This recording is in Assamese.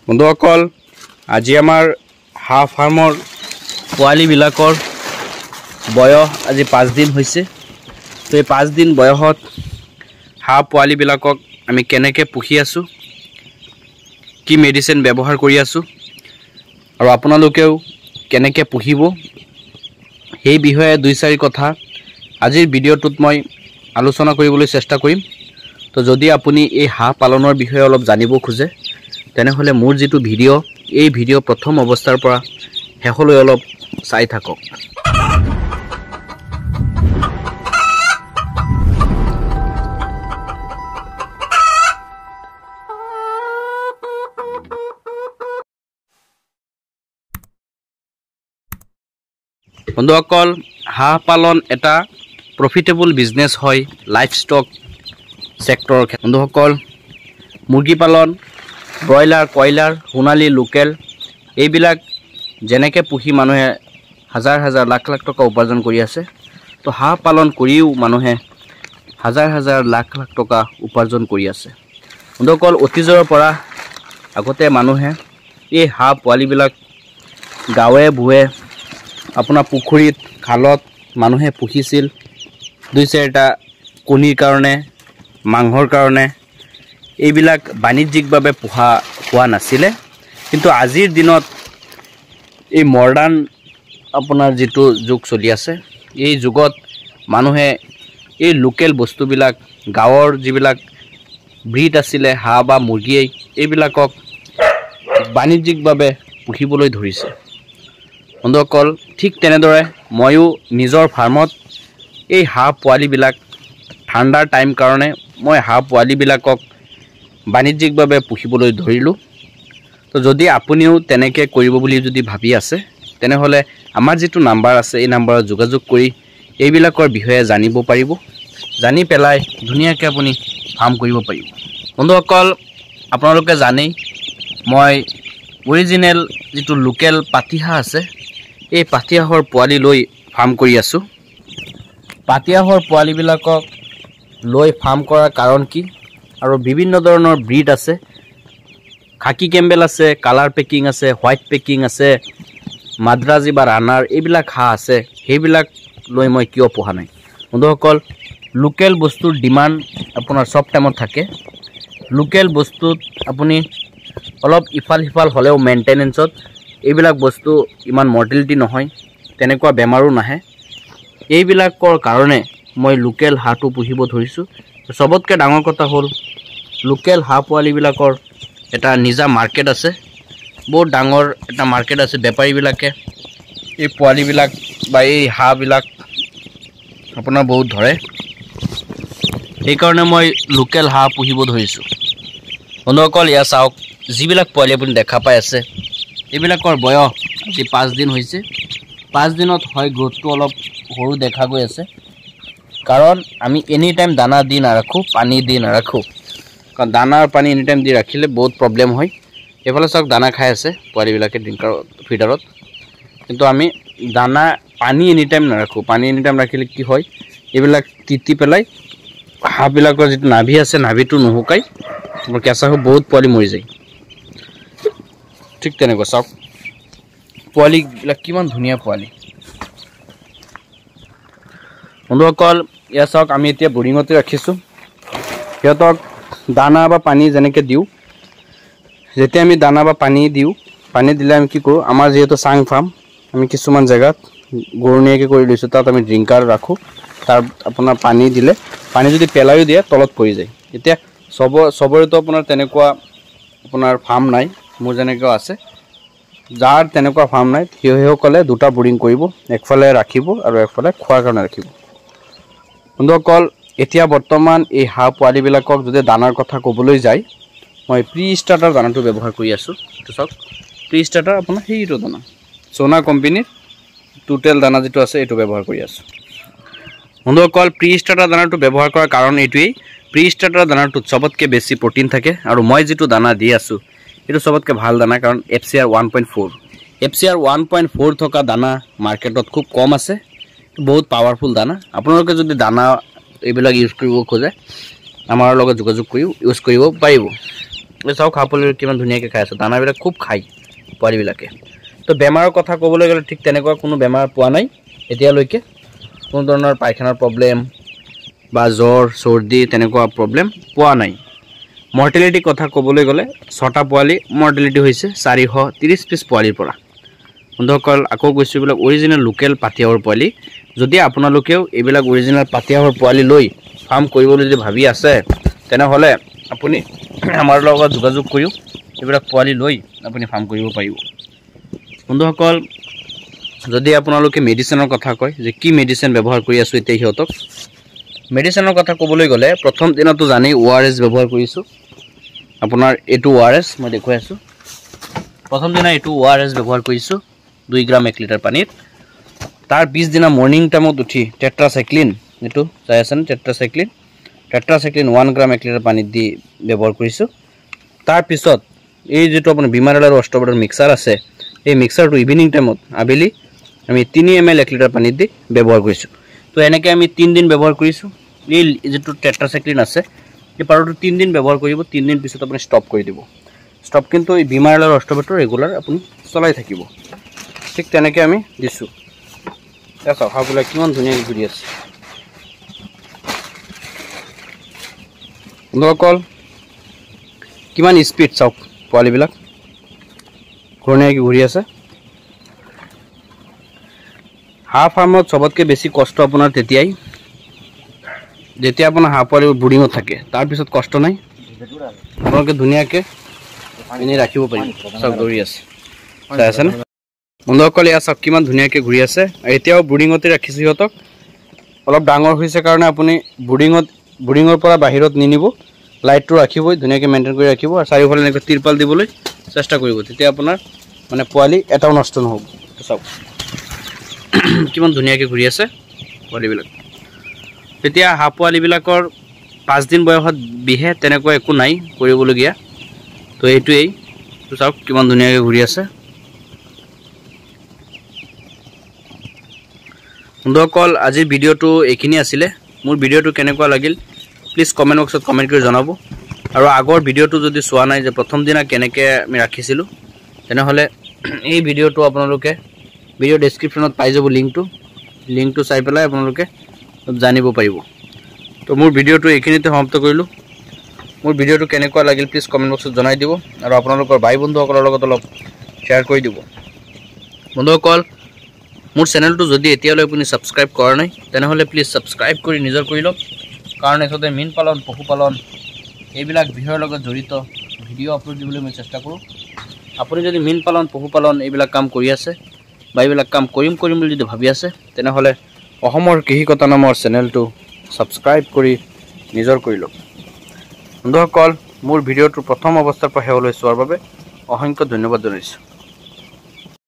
বন্ধুসকল আজি আমাৰ হাঁহ ফাৰ্মৰ পোৱালিবিলাকৰ বয়স আজি 5 দিন হৈছে। তো এই 5 দিন বয়সত হাঁহ পোৱালিবিলাকক আমি কেনেকৈ পুহি আছোঁ, কি মেডিচিন ব্যৱহাৰ কৰি আছোঁ আৰু আপোনালোকেও কেনেকৈ পুহিব সেই বিষয়ে 2-4 কথা আজিৰ ভিডিঅ'টোত মই আলোচনা কৰিবলৈ চেষ্টা কৰিম। তো যদি আপুনি এই হাঁহ পালনৰ বিষয়ে অলপ জানিব খোজে তেনেহলে মোৰ যেটো ভিডিঅ' এই ভিডিঅ' প্ৰথম অৱস্থাৰ পৰা শেষলৈ অলপ চাই থাকক। বন্ধুসকল হাঁহ পালন এটা প্ৰফিটেবল বিজনেছ হয় লাইফ ষ্টক সেক্টৰৰ। বন্ধুসকল মুৰ্গী পালন, ব্ৰইলাৰ, কয়লাৰ, সোণালী, লোকেল এইবিলাক যেনেকৈ পুহি মানুহে হাজাৰ হাজাৰ লাখ লাখ টকা উপাৰ্জন কৰি আছে। তো হাঁহ পালন কৰিও মানুহে হাজাৰ হাজাৰ লাখ লাখ টকা উপাৰ্জন কৰি আছে। বন্ধুসকল অতীজৰ পৰা আগতে মানুহে এই হাঁহ পোৱালিবিলাক গাঁৱে ভূঞে আপোনাৰ পুখুৰীত খালত মানুহে পুহিছিল 2-4টা কণীৰ কাৰণে, মাংসৰ কাৰণে। এইবিলাক বাণিজ্যিকভাৱে পোহা হোৱা নাছিলে। কিন্তু আজিৰ দিনত এই মডাৰ্ণ আপোনাৰ যেটো যুগ চলি আছে, এই যুগত মানুহে এই লোকেল বস্তুবিলাক গাঁৱৰ যিবিলাক ব্ৰিড আছিলে হাঁহ বা মুৰ্গী এইবিলাকক বাণিজ্যিকভাৱে পুহিবলৈ ধৰিছে। বন্ধুসকল ঠিক তেনেদৰে ময়ো নিজৰ ফাৰ্মত এই হাঁহ পোৱালিবিলাক ঠাণ্ডাৰ টাইম কাৰণে মই হাঁহ পোৱালিবিলাকক বাণিজ্যিকভাৱে পুহিবলৈ ধৰিলোঁ। তো যদি আপুনিও তেনেকৈ কৰিব বুলি যদি ভাবি আছে তেনেহলে আমাৰ যেটো নাম্বাৰ আছে এই নাম্বাৰত যোগাযোগ কৰি এইবিলাকৰ বিষয়ে জানিব পাৰিব, জানি পেলাই ধুনীয়াকৈ আপুনি ফাৰ্ম কৰিব পাৰিব। বন্ধুসকল আপোনালোকে জানেই মই অৰিজিনেল যেটো লোকেল পাতিহাঁহ আছে এই পাতিহাঁহৰ পোৱালি লৈ ফাৰ্ম কৰি আছোঁ। পাতিহাঁহৰ পোৱালিবিলাকক লৈ ফাৰ্ম কৰাৰ কাৰণ কি, আৰু বিভিন্ন ধৰণৰ ব্ৰিড আছে, খাকী কেম্বেল আছে, কালাৰ পেকিং আছে, হোৱাইট পেকিং আছে, মাদ্ৰাজী বা ৰানাৰ এইবিলাক হাঁহ আছে। সেইবিলাক লৈ মই কিয় পোহা নাই? বন্ধুসকল লোকেল বস্তুৰ ডিমাণ্ড আপোনাৰ সব টাইমত থাকে। লোকেল বস্তুত আপুনি অলপ ইফাল সিফাল হ'লেও মেইনটেনেন্সত এইবিলাক বস্তু ইমান মৰ্টেলিটি নহয়, তেনেকুৱা বেমাৰো নাহে। এইবিলাকৰ কাৰণে মই লোকেল হাঁহটো পুহিব ধৰিছোঁ। সবতকৈ ডাঙৰ কথা হ'ল লোকেল হাঁহ পোৱালিবিলাকৰ এটা নিজা মাৰ্কেট আছে, বহুত ডাঙৰ এটা মাৰ্কেট আছে। বেপাৰীবিলাকে এই পোৱালিবিলাক বা এই হাঁহবিলাক আপোনাৰ বহুত ধৰে, সেইকাৰণে মই লোকেল হাঁহ পুহিব ধৰিছোঁ। বন্ধুসকল এয়া চাওক, যিবিলাক পোৱালি আপুনি দেখা পাই আছে এইবিলাকৰ বয়স আজি 5 দিন হৈছে। 5 দিনত হয় গ্ৰোথটো অলপ সৰু দেখা গৈ আছে, কাৰণ আমি এনি টাইম দানা দি নাৰাখোঁ, পানী দি নাৰাখোঁ। কাৰণ দানা আৰু পানী এনি টাইম দি ৰাখিলে বহুত প্ৰব্লেম হয়। এইফালে চাওক দানা খাই আছে পোৱালিবিলাকে ড্ৰিংকাৰ ফিডাৰত, কিন্তু আমি দানা পানী এনি টাইম নাৰাখোঁ। পানী এনি টাইম ৰাখিলে কি হয়, এইবিলাক তিতি পেলাই হাঁহবিলাকৰ যেটো নাভি আছে নাভিটো নুশুকাই কেঁচা হৈ বহুত পোৱালি মৰি যায়। ঠিক তেনেকুৱা চাওক পোৱালিবিলাক কিমান ধুনীয়া পোৱালি। বন্ধুসকল এয়া চাওক, আমি এতিয়া বৰিঙতে ৰাখিছোঁ। সিহঁতক দানা বা পানী যেনেকৈ দিওঁ, যেতিয়া আমি দানা বা পানী দিওঁ, পানী দিলে আমি কি কৰোঁ, আমাৰ যিহেতু চাং ফাৰ্ম, আমি কিছুমান জেগাত গৰণীয়াকৈ কৰি লৈছোঁ, তাত আমি ড্ৰিংকাৰ ৰাখোঁ। তাৰ আপোনাৰ পানী দিলে, পানী যদি পেলাইও দিয়ে তলত পৰি যায়। এতিয়া চবৰেতো আপোনাৰ তেনেকুৱা আপোনাৰ ফাৰ্ম নাই, মোৰ যেনেকুৱা আছে। যাৰ তেনেকুৱা ফাৰ্ম নাই সেইসকলে 2টা বৰিং কৰিব, একফালে ৰাখিব আৰু একফালে খোৱাৰ কাৰণে ৰাখিব। বন্ধুসকল এতিয়া বৰ্তমান এই হাঁহ পোৱালিবিলাকক যদি দানাৰ কথা ক'বলৈ যায়, মই প্ৰি ষ্টাৰ্টাৰ দানাটো ব্যৱহাৰ কৰি আছোঁ। এইটো চাওক প্ৰি ষ্টাৰ্টাৰ আপোনাৰ সেইটো দানা সোনা কোম্পানীৰ টোটেল দানা যেটো আছে এইটো ব্যৱহাৰ কৰি আছোঁ। বন্ধুসকল প্ৰি ষ্টাৰ্টাৰ দানাটো ব্যৱহাৰ কৰাৰ কাৰণ এইটোৱেই, প্ৰি ষ্টাৰ্টাৰ দানাটোত সবতকৈ বেছি প্ৰটিন থাকে, আৰু মই যেটো দানা দি আছোঁ এইটো সবতকৈ ভাল দানা, কাৰণ FCR 1.4 FCR 1.4 থকা দানা মাৰ্কেটত খুব কম আছে। বহুত পাৱাৰফুল দানা। আপোনালোকে যদি দানা এইবিলাক ইউজ কৰিব খোজে আমাৰ লগত যোগাযোগ কৰি ইউজ কৰিব পাৰিব। এই চাওক হাঁহ পোৱালি কিমান ধুনীয়াকৈ খাই আছে, দানাবিলাক খুব খায় পোৱালিবিলাকে। তো বেমাৰৰ কথা ক'বলৈ গ'লে ঠিক তেনেকুৱা কোনো বেমাৰ পোৱা নাই এতিয়ালৈকে, কোনো ধৰণৰ পায়খানাৰ প্ৰব্লেম বা জ্বৰ চৰ্দি তেনেকুৱা প্ৰব্লেম পোৱা নাই। মৰ্টেলিটি কথা ক'বলৈ গ'লে 6টা পোৱালি মৰ্টেলিটি হৈছে 430 পিছ পোৱালিৰ পৰা। বন্ধুসকল আকৌ কৈছোঁ, এইবিলাক অৰিজিনেল লোকেল পাতিহাঁহৰ পোৱালি। যদি আপোনালোকেও এইবিলাক অৰিজিনেল পাতিহাঁহৰ পোৱালি লৈ ফাৰ্ম কৰিবলৈ যদি ভাবি আছে, তেনেহ'লে আপুনি আমাৰ লগত যোগাযোগ কৰিও এইবিলাক পোৱালি লৈ আপুনি ফাৰ্ম কৰিব পাৰিব। বন্ধুসকল যদি আপোনালোকে মেডিচিনৰ কথা কয় যে কি মেডিচিন ব্যৱহাৰ কৰি আছোঁ এতিয়া সিহঁতক, মেডিচিনৰ কথা ক'বলৈ গ'লে প্ৰথম দিনতো জানেই ORS ব্যৱহাৰ কৰিছোঁ। আপোনাৰ এইটো ORS মই দেখুৱাই আছোঁ। প্ৰথম দিনা এইটো ORS ব্যৱহাৰ কৰিছোঁ 2 গ্ৰাম 1 লিটাৰ পানীত। তাৰ পিছদিনা মৰ্ণিং টাইমত উঠি টেট্ৰাচাইক্লিন, এইটো চাই আছেনে টেট্ৰাচাইক্লিন 1 গ্ৰাম 1 লিটাৰ পানীত দি ব্যৱহাৰ কৰিছোঁ। তাৰপিছত এই যিটো আপোনাৰ বিমাৰেল আৰু অষ্ট্ৰবেটৰ মিক্সাৰ আছে, এই মিক্সাৰটো ইভিনিং টাইমত আবেলি আমি 3 ml 1 লিটাৰ পানীত দি ব্যৱহাৰ কৰিছোঁ। তো এনেকৈ আমি 3 দিন ব্যৱহাৰ কৰিছোঁ। এই যিটো টেট্ৰাচাইক্লিন আছে এই পাউডাৰটো 3 দিন ব্যৱহাৰ কৰিব, 3 দিন পিছত আপুনি ষ্টপ কৰি দিব। ষ্টপ কিন্তু এই বিমাৰেল আৰু অষ্ট্ৰবেটৰ ৰেগুলাৰ আপুনি চলাই থাকিব। ঠিক তেনেকৈ আমি দিছোঁ। চাওক হাঁহবিলাক কিমান ধুনীয়াকৈ ঘূৰি আছে। বন্ধুসকল কিমান স্পীড চাওক, পোৱালিবিলাক ঘূৰ্ণীয়াকৈ ঘূৰি আছে। হাঁহ ফাৰ্মত চবতকৈ বেছি কষ্ট আপোনাৰ তেতিয়াই যেতিয়া আপোনাৰ হাঁহ পোৱালিবোৰ ব্ৰুডিঙত থাকে, তাৰপিছত কষ্ট নাই। আপোনালোকে ধুনীয়াকৈ এনেই ৰাখিব পাৰিব। চাওক দৌৰি আছে, চাই আছেনে বন্ধুসকল? এয়া চাওক কিমান ধুনীয়াকৈ ঘূৰি আছে। এতিয়াও ব্ৰুডিঙতে ৰাখিছোঁ সিহঁতক। অলপ ডাঙৰ হৈছে কাৰণে আপুনি ব্ৰুডিঙৰ পৰা বাহিৰত নিনিব, লাইটটো ৰাখিবই, ধুনীয়াকৈ মেইনটেইন কৰি ৰাখিব আৰু চাৰিওফালে এনেকৈ তিৰপাল দিবলৈ চেষ্টা কৰিব। তেতিয়া আপোনাৰ মানে পোৱালি এটাও নষ্ট নহ'ব। চাওক কিমান ধুনীয়াকৈ ঘূৰি আছে পোৱালিবিলাক। তেতিয়া হাঁহ পোৱালিবিলাকৰ 5 দিন বয়সত বিহে তেনেকুৱা একো নাই কৰিবলগীয়া। তো এইটোৱেই, তো চাওক কিমান ধুনীয়াকৈ ঘূৰি আছে। বন্ধুসকল আজিৰ ভিডিঅ'টো এইখিনি আছিলে। মোৰ ভিডিঅ'টো কেনেকুৱা লাগিল প্লিজ কমেণ্ট বক্সত কমেণ্ট কৰি জনাব। আৰু আগৰ ভিডিঅ'টো যদি চোৱা নাই যে প্ৰথম দিনা কেনেকৈ আমি ৰাখিছিলোঁ, তেনেহ'লে এই ভিডিঅ'টো আপোনালোকে ভিডিঅ' ডেছক্ৰিপশ্যনত পাই যাব লিংকটো চাই পেলাই আপোনালোকে জানিব পাৰিব। তো মোৰ ভিডিঅ'টো এইখিনিতে সমাপ্ত কৰিলোঁ। মোৰ ভিডিঅ'টো কেনেকুৱা লাগিল প্লিজ কমেণ্ট বক্সত জনাই দিব আৰু আপোনালোকৰ ভাই বন্ধুসকলৰ লগত অলপ শ্বেয়াৰ কৰি দিব। বন্ধুসকল মোৰ চেনেলটো যদি এতিয়ালৈ আপুনি ছাবস্ক্ৰাইব কৰা নাই, তেনেহ'লে প্লিজ ছাবস্ক্ৰাইব কৰি নিজৰ কৰি লওক। কাৰণ এখেতে মীন পালন পশুপালন এইবিলাক বিষয়ৰ লগত জড়িত ভিডিঅ' আপলোড দিবলৈ মই চেষ্টা কৰোঁ। আপুনি যদি মীন পালন পশুপালন এইবিলাক কাম কৰি আছে বা এইবিলাক কাম কৰিম বুলি যদি ভাবি আছে, তেনেহ'লে অসমৰ কৃষিকতা নামৰ চেনেলটো ছাবস্ক্ৰাইব কৰি নিজৰ কৰি লওক। বন্ধুসকল মোৰ ভিডিঅ'টো প্ৰথম অৱস্থাৰ পৰা শেষলৈ চোৱাৰ বাবে অসংখ্য ধন্যবাদ জনাইছোঁ।